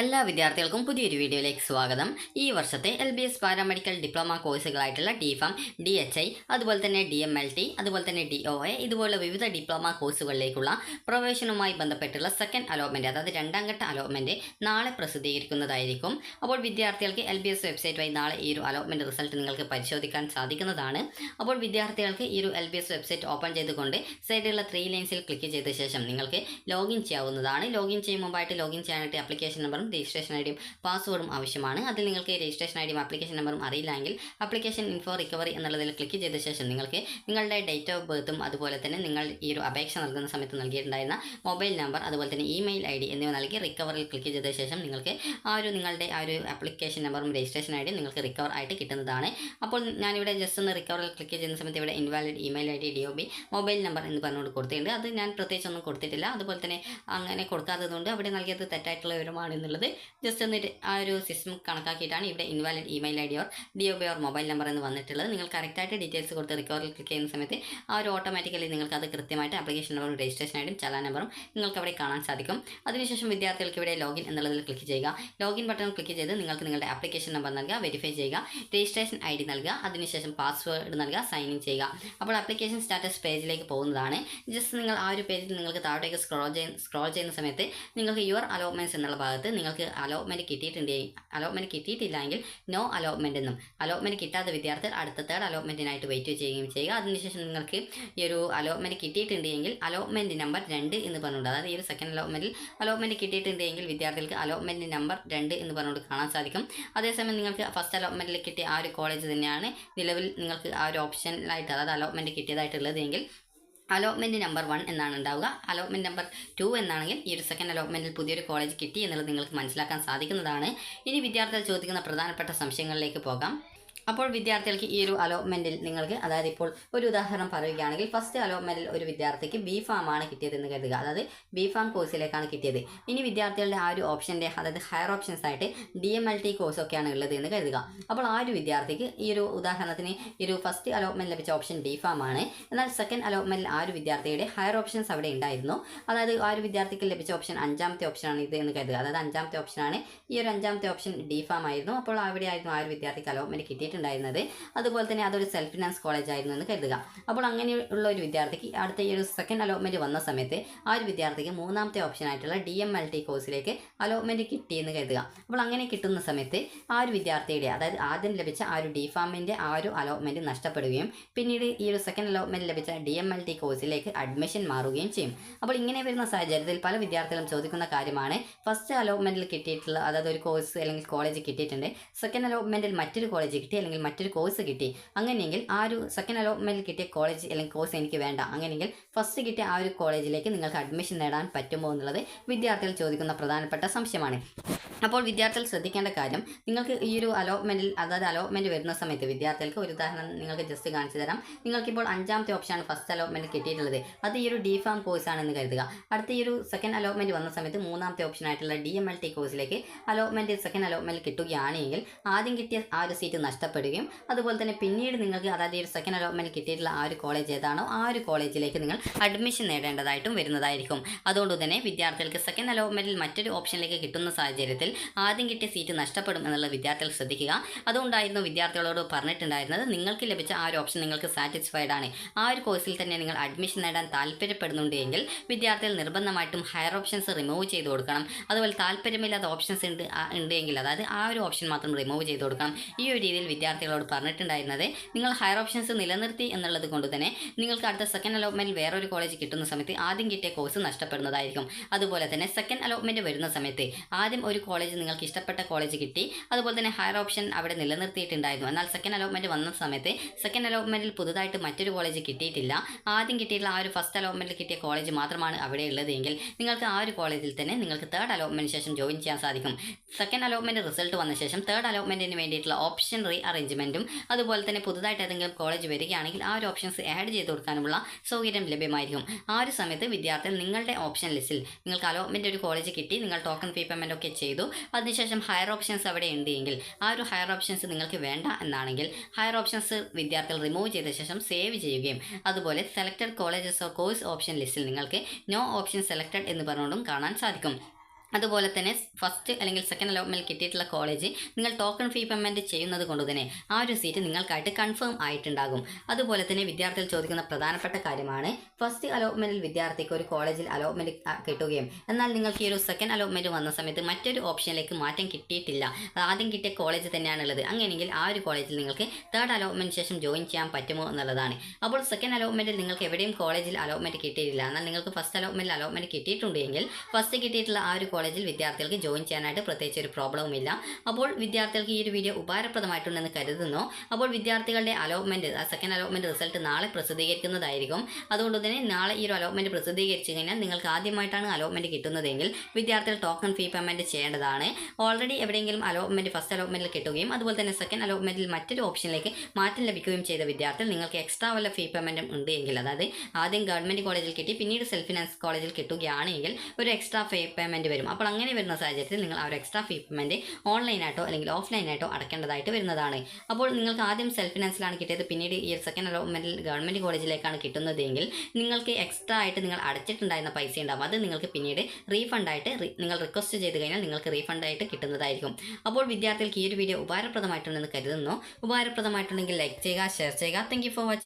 എല്ലാ വിദ്യാർത്ഥികൾക്കും പുതിയൊരു വീഡിയോയിലേക്ക് സ്വാഗതം. ഈ വർഷത്തെ LBS പാരാമെഡിക്കൽ ഡിപ്ലോമ കോഴ്സുകളായിട്ടുള്ള DPharm, DHI, അതുപോലെ തന്നെ DMLT, അതുപോലെ തന്നെ DOA ഇതുപോലുള്ള വിവിധ ഡിപ്ലോമ കോഴ്സുകളിലേക്കുള്ള പ്രവേശനവുമായി ബന്ധപ്പെട്ടുള്ള സെക്കൻഡ് അലോട്ട്മെൻറ്റ്, അതായത് രണ്ടാം ഘട്ട അലോട്ട്മെൻറ്റ് നാളെ പ്രസിദ്ധീകരിക്കുന്നതായിരിക്കും. അപ്പോൾ വിദ്യാർത്ഥികൾക്ക് LBS വെബ്സൈറ്റ് വഴി നാളെ ഈ ഒരു അലോട്ട്മെൻറ്റ് റിസൾട്ട് നിങ്ങൾക്ക് പരിശോധിക്കാൻ സാധിക്കുന്നതാണ്. അപ്പോൾ വിദ്യാർത്ഥികൾക്ക് ഈ ഒരു LBS വെബ്സൈറ്റ് ഓപ്പൺ ചെയ്തുകൊണ്ട് സൈഡിലുള്ള 3 ലൈൻസിൽ ക്ലിക്ക് ചെയ്ത ശേഷം നിങ്ങൾക്ക് ലോഗിൻ ചെയ്യാവുന്നതാണ്. ലോഗിൻ ചെയ്യും മുമ്പായിട്ട് ലോഗിൻ ചെയ്യാനായിട്ട് ആപ്ലിക്കേഷൻ നമ്പറും രജിസ്ട്രേഷൻ ഐ ഡിയും പാസ്വേഡും ആവശ്യമാണ്. അതിൽ നിങ്ങൾക്ക് രജിസ്ട്രേഷൻ ഐ ഡിയും ആപ്ലിക്കേഷൻ നമ്പറും അറിയില്ലെങ്കിൽ ആപ്ലിക്കേഷൻ ഇൻഫോ റിക്കവറി എന്നുള്ളതിൽ ക്ലിക്ക് ചെയ്ത ശേഷം നിങ്ങൾക്ക് നിങ്ങളുടെ ഡേറ്റ് ഓഫ് ബർത്തും അതുപോലെ തന്നെ നിങ്ങൾ ഈ ഒരു അപേക്ഷ നൽകുന്ന സമയത്ത് നൽകിയിട്ടുണ്ടായിരുന്ന മൊബൈൽ നമ്പർ അതുപോലെ തന്നെ ഇമെയിൽ ID എന്നിവ നൽകി റിക്കവറിൽ ക്ലിക്ക് ചെയ്ത ശേഷം നിങ്ങൾക്ക് നിങ്ങളുടെ ആപ്ലിക്കേഷൻ നമ്പറും രജിസ്ട്രേഷൻ ഐ ഡിയും നിങ്ങൾക്ക് റിക്കവർ ആയിട്ട് കിട്ടുന്നതാണ്. അപ്പോൾ ഞാനിവിടെ ജസ്റ്റ് ഒന്ന് റിക്കവറിൽ ക്ലിക്ക് ചെയ്യുന്ന സമയത്ത് ഇവിടെ invalid email ID, DOB, mobile number എന്ന് പറഞ്ഞുകൊണ്ട് കൊടുത്തിട്ടുണ്ട്. അത് ഞാൻ പ്രത്യേകിച്ചൊന്നും കൊടുത്തിട്ടില്ല. അതുപോലെ തന്നെ അങ്ങനെ കൊടുക്കാത്തതുകൊണ്ട് അവിടെ നൽകിയത് തെറ്റായിട്ടുള്ള വിവരമാണ് എന്നുള്ളത് ജസ്റ്റ് എന്നിട്ട് സിസ്റ്റം കണക്കാക്കിയിട്ടാണ് ഇവിടെ invalid email ID or DOB or mobile number എന്ന് വന്നിട്ടുള്ളത്. നിങ്ങൾ കറക്റ്റായിട്ട് ഡീറ്റെയിൽസ് കൊടുത്ത് റിക്കവറിൽ ക്ലിക്ക് ചെയ്യുന്ന സമയത്ത് ഓട്ടോമാറ്റിക്കലി നിങ്ങൾക്ക് അത് കൃത്യമായിട്ട് ആപ്ലിക്കേഷൻ നമ്പറും രജിസ്ട്രേഷൻ ഐഡിയും ചലാൻ നമ്പറും നിങ്ങൾക്ക് അവിടെ കാണാൻ സാധിക്കും. അതിനുശേഷം വിദ്യാർത്ഥികൾക്ക് ഇവിടെ ലോഗിൻ എന്നുള്ളതിൽ ക്ലിക്ക് ചെയ്യുക. ലോഗിൻ ബട്ടൺ ക്ലിക്ക് ചെയ്ത് നിങ്ങൾക്ക് നിങ്ങളുടെ ആപ്ലിക്കേഷൻ നമ്പർ നൽകുക, വെരിഫൈ ചെയ്യുക, രജിസ്ട്രേഷൻ ID നൽകുക, അതിനുശേഷം പാസ്വേഡ് നൽകുക, സൈൻ ഇൻ ചെയ്യുക. അപ്പോൾ ആപ്ലിക്കേഷൻ സ്റ്റാറ്റസ് പേജിലേക്ക് പോകുന്നതാണ്. ജസ്റ്റ് നിങ്ങൾ ഒരു പേജിൽ നിങ്ങൾക്ക് താഴേക്ക് സ്ക്രോൾ ചെയ്യുന്ന സമയത്ത് നിങ്ങൾക്ക് യുവർ അലോട്ട്മെൻറ്റ്സ് എന്നുള്ള ഭാഗത്ത് നിങ്ങൾക്ക് അലോട്ട്മെൻറ്റ് കിട്ടിയിട്ടില്ലെങ്കിൽ നോ അലോട്ട്മെൻറ്റ് എന്നും, അലോട്ട്മെൻറ്റ് കിട്ടാത്ത വിദ്യാർത്ഥികൾ അടുത്ത തേർഡ് അലോട്ട്മെൻറ്റിനായിട്ട് വെയിറ്റ് ചെയ്യുകയും ചെയ്യുക. അതിനുശേഷം നിങ്ങൾക്ക് ഈ ഒരു അലോട്ട്മെൻറ്റ് കിട്ടിയിട്ടുണ്ടെങ്കിൽ അലോട്ട്മെൻറ്റ് നമ്പർ 2 എന്ന് പറഞ്ഞുകൊണ്ട്, അതായത് ഈ ഒരു സെക്കൻഡ് അലോട്ട്മെൻറ്റ് കിട്ടിയിട്ടുണ്ടെങ്കിൽ വിദ്യാർത്ഥികൾക്ക് അലോട്ട്മെൻറ്റ് നമ്പർ 2 എന്ന് പറഞ്ഞുകൊണ്ട് കാണാൻ സാധിക്കും. അതേസമയം നിങ്ങൾക്ക് ഫസ്റ്റ് അലോട്ട്മെൻറ്റിൽ കിട്ടിയ ഒരു കോളേജ് തന്നെയാണ് നിലവിൽ നിങ്ങൾക്ക് ഒരു ഓപ്ഷനിലായിട്ട്, അതായത് അലോട്ട്മെൻറ്റ് കിട്ടിയതായിട്ടുള്ളതെങ്കിൽ അലോട്ട്മെൻറ്റ് നമ്പർ 1 എന്നാണ് ഉണ്ടാവുക. അലോട്ട്മെൻറ്റ് നമ്പർ 2 എന്നാണെങ്കിൽ ഈ ഒരു സെക്കൻഡ് അലോട്ട്മെൻറ്റിൽ പുതിയൊരു കോളേജ് കിട്ടി എന്നുള്ളത് നിങ്ങൾക്ക് മനസ്സിലാക്കാൻ സാധിക്കുന്നതാണ്. ഇനി വിദ്യാർത്ഥികൾ ചോദിക്കുന്ന പ്രധാനപ്പെട്ട സംശയങ്ങളിലേക്ക് പോകാം. അപ്പോൾ വിദ്യാർത്ഥികൾക്ക് ഈ ഒരു അലോട്ട്മെൻറ്റിൽ നിങ്ങൾക്ക്, അതായത് ഇപ്പോൾ ഒരു ഉദാഹരണം പറയുകയാണെങ്കിൽ ഫസ്റ്റ് അലോട്ട്മെൻറ്റിൽ ഒരു വിദ്യാർത്ഥിക്ക് BPharm ആണ് കിട്ടിയതെന്ന് കരുതുക, അതായത് BPharm കോഴ്സിലേക്കാണ് കിട്ടിയത്. ഇനി വിദ്യാർത്ഥികളുടെ ഒരു ഓപ്ഷൻ്റെ, അതായത് ഹയർ ഓപ്ഷൻസ് ആയിട്ട് DMLT കോഴ്സൊക്കെയാണ് ഉള്ളത് എന്ന് കരുതുക. അപ്പോൾ ഒരു വിദ്യാർത്ഥിക്ക് ഈ ഒരു ഉദാഹരണത്തിന് ഈ ഒരു ഫസ്റ്റ് അലോട്ട്മെൻറ്റ് ലഭിച്ച ഓപ്ഷൻ BPharm ആണ്. എന്നാൽ സെക്കൻഡ് അലോട്ട്മെൻറ്റിൽ ഒരു വിദ്യാർത്ഥിയുടെ ഹയർ ഓപ്ഷൻസ് അവിടെ ഉണ്ടായിരുന്നു. അതായത് ഒരു വിദ്യാർത്ഥിക്ക് ലഭിച്ച ഓപ്ഷൻ 5ാമത്തെ ഓപ്ഷനാണ് ഇത് എന്ന് കരുതുക. അതായത് 5ാമത്തെ ഓപ്ഷനാണ് ഈ ഒരു 5ാമത്തെ ഓപ്ഷൻ BPharm ആയിരുന്നു. അപ്പോൾ അവിടെയായിരുന്നു ഒരു വിദ്യാർത്ഥിക്ക് അലോട്ട്മെൻറ്റ് കിട്ടിയിട്ടുണ്ട് ഉണ്ടായിരുന്നത്. അതുപോലെ തന്നെ അതൊരു സെൽഫ് ഫിനാൻസ് കോളേജ് ആയിരുന്നു എന്ന് കരുതുക. അപ്പോൾ അങ്ങനെയുള്ള ഒരു വിദ്യാർത്ഥിക്ക് അടുത്ത ഈ ഒരു സെക്കൻഡ് അലോട്ട്മെൻറ്റ് വന്ന സമയത്ത് ഒരു വിദ്യാർത്ഥിക്ക് 3ാമത്തെ ഓപ്ഷനായിട്ടുള്ള DMLT കോഴ്സിലേക്ക് അലോട്ട്മെൻറ്റ് കിട്ടിയെന്ന് കരുതുക. അപ്പോൾ അങ്ങനെ കിട്ടുന്ന സമയത്ത് ഒരു വിദ്യാർത്ഥിയുടെ, അതായത് ആദ്യം ലഭിച്ച ഒരു DPharmൻ്റെ ഒരു അലോട്ട്മെൻറ്റ് നഷ്ടപ്പെടുകയും പിന്നീട് ഈ ഒരു സെക്കൻഡ് അലോട്ട്മെൻറ്റ് ലഭിച്ച DMLT കോഴ്സിലേക്ക് അഡ്മിഷൻ മാറുകയും ചെയ്യും. അപ്പോൾ ഇങ്ങനെ വരുന്ന സാഹചര്യത്തിൽ പല വിദ്യാർത്ഥികളും ചോദിക്കുന്ന കാര്യമാണ്, ഫസ്റ്റ് അലോട്ട്മെൻറ്റിൽ കിട്ടിയിട്ടുള്ള, അതായത് ഒരു കോഴ്സ് അല്ലെങ്കിൽ കോളേജ് കിട്ടിയിട്ടുണ്ട്, സെക്കൻഡ് അലോട്ട്മെൻറ്റിൽ മറ്റൊരു കോളേജ് കിട്ടി അല്ലെങ്കിൽ മറ്റൊരു കോഴ്സ് കിട്ടി, അങ്ങനെയെങ്കിൽ ഒരു സെക്കൻഡ് അലോട്ട്മെൻറ്റിൽ കിട്ടിയ കോളേജ് അല്ലെങ്കിൽ കോഴ്സ് എനിക്ക് വേണ്ട, അങ്ങനെയെങ്കിൽ ഫസ്റ്റ് കിട്ടിയ ഒരു കോളേജിലേക്ക് നിങ്ങൾക്ക് അഡ്മിഷൻ നേടാൻ പറ്റുമോ എന്നുള്ളത് വിദ്യാർത്ഥികൾ ചോദിക്കുന്ന പ്രധാനപ്പെട്ട സംശയമാണ്. അപ്പോൾ വിദ്യാർത്ഥികൾ ശ്രദ്ധിക്കേണ്ട കാര്യം, നിങ്ങൾക്ക് ഈ ഒരു അലോട്ട്മെൻറ്റിൽ, അതായത് അലോട്ട്മെൻറ്റ് വരുന്ന സമയത്ത് വിദ്യാർത്ഥികൾക്ക് ഒരു ഉദാഹരണം നിങ്ങൾക്ക് ജസ്റ്റ് കാണിച്ചു തരാം. നിങ്ങൾക്കിപ്പോൾ 5ാമത്തെ ഓപ്ഷനാണ് ഫസ്റ്റ് അലോട്ട്മെൻറ്റ് കിട്ടിയിട്ടുള്ളത്, അത് ഈ ഒരു DPharm കോഴ്സാണെന്ന് കരുതുക. അടുത്ത ഈ ഒരു സെക്കൻഡ് അലോട്ട്മെൻറ്റ് വന്ന സമയത്ത് 3ാമത്തെ ഓപ്ഷനായിട്ടുള്ള DMLT കോഴ്സിലേക്ക് സെക്കൻഡ് അലോട്ട്മെൻറ്റ് കിട്ടുകയാണെങ്കിൽ ആദ്യം കിട്ടിയ ഒരു സീറ്റ് നഷ്ടപ്പെടുകയും അതുപോലെ തന്നെ പിന്നീട് നിങ്ങൾക്ക്, അതായത് ഈ ഒരു സെക്കൻഡ് അലോട്ട്മെൻറ്റ് കിട്ടിയിട്ടുള്ള ഒരു കോളേജ് ഏതാണോ ഒരു കോളേജിലേക്ക് നിങ്ങൾ അഡ്മിഷൻ നേടേണ്ടതായിട്ടും വരുന്നതായിരിക്കും. അതുകൊണ്ട് തന്നെ വിദ്യാർത്ഥികൾക്ക് സെക്കൻഡ് അലോട്ട്മെൻറ്റിൽ മറ്റൊരു ഓപ്ഷനിലേക്ക് കിട്ടുന്ന സാഹചര്യത്തിൽ ആദ്യം കിട്ടിയ സീറ്റ് നഷ്ടപ്പെടും എന്നുള്ള വിദ്യാർത്ഥികൾ ശ്രദ്ധിക്കുക. അതുകൊണ്ടായിരുന്നു വിദ്യാർത്ഥികളോട് പറഞ്ഞിട്ടുണ്ടായിരുന്നത്, നിങ്ങൾക്ക് ലഭിച്ച ഒരു ഓപ്ഷൻ നിങ്ങൾക്ക് സാറ്റിസ്ഫൈഡ് ആണ്, ഒരു കോഴ്സിൽ തന്നെ നിങ്ങൾ അഡ്മിഷൻ നേടാൻ താല്പര്യപ്പെടുന്നുണ്ടെങ്കിൽ വിദ്യാർത്ഥികൾ നിർബന്ധമായിട്ടും ഹയർ ഓപ്ഷൻസ് റിമൂവ് ചെയ്ത് കൊടുക്കണം. അതുപോലെ താല്പര്യമില്ലാത്ത ഓപ്ഷൻസ് ഉണ്ടെങ്കിൽ അതായത് ഒരു ഓപ്ഷൻ മാത്രം റിമൂവ് ചെയ്ത് കൊടുക്കണം. ഈ ഒരു രീതിയിൽ വിദ്യാർത്ഥികളോട് പറഞ്ഞിട്ടുണ്ടായിരുന്നത്. നിങ്ങൾ ഹയർ ഓപ്ഷൻസ് നിലനിർത്തി എന്നുള്ളത് കൊണ്ട് തന്നെ നിങ്ങൾക്ക് അടുത്ത സെക്കൻഡ് അലോട്ട്മെൻറ്റിൽ വേറൊരു കോളേജ് കിട്ടുന്ന സമയത്ത് ആദ്യം കിട്ടിയ കോഴ്സ് നഷ്ടപ്പെടുന്നതായിരിക്കും. അതുപോലെ തന്നെ സെക്കൻഡ് അലോട്ട്മെൻറ്റ് വരുന്ന സമയത്ത് ആദ്യം ഒരു കോളേജ്, നിങ്ങൾക്ക് ഇഷ്ടപ്പെട്ട കോളേജ് കിട്ടി, അതുപോലെ തന്നെ ഹയർ ഓപ്ഷൻ അവിടെ നിലനിർത്തിയിട്ടുണ്ടായിരുന്നു. എന്നാൽ സെക്കൻഡ് അലോട്ട്മെൻറ്റ് വന്ന സമയത്ത് സെക്കൻഡ് അലോട്ട്മെൻറ്റിൽ പുതുതായിട്ട് മറ്റൊരു കോളേജ് കിട്ടിയിട്ടില്ല, ആദ്യം കിട്ടിയിട്ടുള്ള ഒരു ഫസ്റ്റ് അലോട്ട്മെൻറ്റിൽ കിട്ടിയ കോളേജ് മാത്രമാണ് അവിടെ ഉള്ളതെങ്കിൽ നിങ്ങൾക്ക് ഒരു കോളേജിൽ തന്നെ നിങ്ങൾക്ക് തേർഡ് അലോട്ട്മെൻറ്റിന് ശേഷം ജോയിൻ ചെയ്യാൻ സാധിക്കും. സെക്കൻഡ് അലോട്ട്മെൻറ്റ് റിസൾട്ട് വന്ന ശേഷം തേർഡ് അലോട്ട്മെൻറ്റിന് വേണ്ടിയിട്ടുള്ള ഓപ്ഷൻ റീ അറേഞ്ച്മെൻറ്റും അതുപോലെ തന്നെ പുതുതായിട്ട് ഏതെങ്കിലും കോളേജ് വരികയാണെങ്കിൽ ഒരു ഓപ്ഷൻസ് ആഡ് ചെയ്ത് കൊടുക്കാനുമുള്ള സൗകര്യം ലഭ്യമായിരിക്കും. ഒരു സമയത്ത് വിദ്യാർത്ഥികൾ നിങ്ങളുടെ ഓപ്ഷൻ ലിസ്റ്റിൽ നിങ്ങൾക്ക് അലോട്ട്മെൻറ്റ് ഒരു കോളേജ് കിട്ടി, നിങ്ങൾ ടോക്കൺ ഫീ പേയ്മെൻ്റ് ഒക്കെ ചെയ്തു, അതിനുശേഷം ഹയർ ഓപ്ഷൻസ് അവിടെ ഉണ്ടെങ്കിൽ ഒരു ഹയർ ഓപ്ഷൻസ് നിങ്ങൾക്ക് വേണ്ട എന്നാണെങ്കിൽ ഹയർ ഓപ്ഷൻസ് വിദ്യാർത്ഥികൾ റിമൂവ് ചെയ്ത ശേഷം സേവ് ചെയ്യുകയും അതുപോലെ selected colleges or course option ലിസ്റ്റിൽ നിങ്ങൾക്ക് നോ ഓപ്ഷൻ സെലക്ടഡ് എന്ന് പറഞ്ഞുകൊണ്ടും കാണാൻ സാധിക്കും. അതുപോലെ തന്നെ ഫസ്റ്റ് അല്ലെങ്കിൽ സെക്കൻഡ് അലോട്ട്മെൻറ്റ് കിട്ടിയിട്ടുള്ള കോളേജ് നിങ്ങൾ ടോക്കൺ ഫീ പേയ്മെൻറ്റ് ചെയ്യുന്നത് കൊണ്ട് തന്നെ ആ ഒരു സീറ്റ് നിങ്ങൾക്കായിട്ട് കൺഫേം ആയിട്ടുണ്ടാകും. അതുപോലെ തന്നെ വിദ്യാർത്ഥികൾ ചോദിക്കുന്ന പ്രധാനപ്പെട്ട കാര്യമാണ്, ഫസ്റ്റ് അലോട്ട്മെൻറ്റിൽ വിദ്യാർത്ഥിക്ക് ഒരു കോളേജിൽ അലോട്ട്മെൻറ്റ് കിട്ടുകയും എന്നാൽ നിങ്ങൾക്ക് ഈ ഒരു സെക്കൻഡ് അലോട്ട്മെൻറ്റ് വന്ന സമയത്ത് മറ്റൊരു ഓപ്ഷനിലേക്ക് മാറ്റം കിട്ടിയിട്ടില്ല, അത് ആദ്യം കിട്ടിയ കോളേജ് തന്നെയാണുള്ളത്, അങ്ങനെയെങ്കിൽ ആ ഒരു കോളേജിൽ നിങ്ങൾക്ക് തേർഡ് അലോട്ട്മെൻറ്റ് ശേഷം ജോയിൻ ചെയ്യാൻ പറ്റുമോ എന്നുള്ളതാണ്. അപ്പോൾ സെക്കൻഡ് അലോട്ട്മെൻറ്റിൽ നിങ്ങൾക്ക് എവിടെയും കോളേജിൽ അലോട്ട്മെൻറ്റ് കിട്ടിയിട്ടില്ല, എന്നാൽ നിങ്ങൾക്ക് ഫസ്റ്റ് അലോട്ട്മെൻറ്റിൽ അലോട്ട്മെൻറ്റ് കിട്ടിയിട്ടുണ്ടെങ്കിൽ ഫസ്റ്റ് കിട്ടിയിട്ടുള്ള ആ ഒരു കോളേജിൽ വിദ്യാർത്ഥികൾക്ക് ജോയിൻ ചെയ്യാനായിട്ട് പ്രത്യേകിച്ച് ഒരു പ്രോബ്ലവും ഇല്ല. അപ്പോൾ വിദ്യാർത്ഥികൾക്ക് ഈ ഒരു വീഡിയോ ഉപകാരപ്രദമായിട്ടുണ്ടെന്ന് കരുതുന്നു. അപ്പോൾ വിദ്യാർത്ഥികളുടെ അലോട്ട്മെൻറ്റ് സെക്കൻഡ് അലോട്ട്മെൻറ്റ് റിസൾട്ട് നാളെ പ്രസിദ്ധീകരിക്കുന്നതായിരിക്കും. അതുകൊണ്ട് തന്നെ നാളെ ഈ ഒരു അലോട്ട്മെൻറ്റ് പ്രസിദ്ധീകരിച്ചു കഴിഞ്ഞാൽ നിങ്ങൾക്ക് ആദ്യമായിട്ടാണ് അലോട്ട്മെൻറ്റ് കിട്ടുന്നതെങ്കിൽ വിദ്യാർത്ഥികൾ ടോക്കൺ ഫീ പേയ്മെൻറ്റ് ചെയ്യേണ്ടതാണ്. ഓൾറെഡി എവിടെയെങ്കിലും അലോട്ട്മെൻറ്റ് ഫസ്റ്റ് അലോട്ട്മെൻറ്റിൽ കിട്ടുകയും അതുപോലെ തന്നെ സെക്കൻഡ് അലോട്ട്മെൻറ്റിൽ മറ്റൊരു ഓപ്ഷനിലേക്ക് മാറ്റം ലഭിക്കുകയും ചെയ്ത വിദ്യാർത്ഥികൾ നിങ്ങൾക്ക് എക്സ്ട്രാ വല്ല ഫീ പേയ്മെൻറ്റും ഉണ്ട് എങ്കിൽ, അതായത് ആദ്യം ഗവൺമെൻറ് കോളേജിൽ കിട്ടി പിന്നീട് സെൽഫ് ഫിനാൻസ് കോളേജിൽ കിട്ടുകയാണെങ്കിൽ ഒരു എക്സ്ട്രാ ഫീ പേയ്മെൻറ്റ് വരും. അപ്പോൾ അങ്ങനെ വരുന്ന സാഹചര്യത്തിൽ നിങ്ങൾ ആ ഒരു എക്സ്ട്രാ ഫീ പേയ്മെൻറ്റ് ഓൺലൈനായിട്ടോ അല്ലെങ്കിൽ ഓഫ്ലൈനായിട്ടോ അടക്കേണ്ടതായിട്ട് വരുന്നതാണ്. അപ്പോൾ നിങ്ങൾക്ക് ആദ്യം സെൽഫ് ഫിനാൻസിലാണ് കിട്ടിയത്, പിന്നീട് ഈ സെക്കൻഡ് അലോട്ട്മെൻറ്റിൽ ഗവൺമെൻറ് കോളേജിലേക്കാണ് കിട്ടുന്നതെങ്കിൽ നിങ്ങൾക്ക് എക്സ്ട്രാ ആയിട്ട് നിങ്ങൾ അടച്ചിട്ടുണ്ടായിരുന്ന പൈസ ഉണ്ടാകും, അത് നിങ്ങൾക്ക് പിന്നീട് റീഫണ്ടായിട്ട് നിങ്ങൾ റിക്വസ്റ്റ് ചെയ്ത് കഴിഞ്ഞാൽ നിങ്ങൾക്ക് റീഫണ്ടായിട്ട് കിട്ടുന്നതായിരിക്കും. അപ്പോൾ വിദ്യാർത്ഥികൾക്ക് ഈ ഒരു വീഡിയോ ഉപകാരപ്രദമായിട്ടുണ്ടെന്ന് കരുതുന്നു. ഉപകാരപ്രദമായിട്ടുണ്ടെങ്കിൽ ലൈക്ക് ചെയ്യുക, ഷെയർ ചെയ്യുക. Thank you for watching.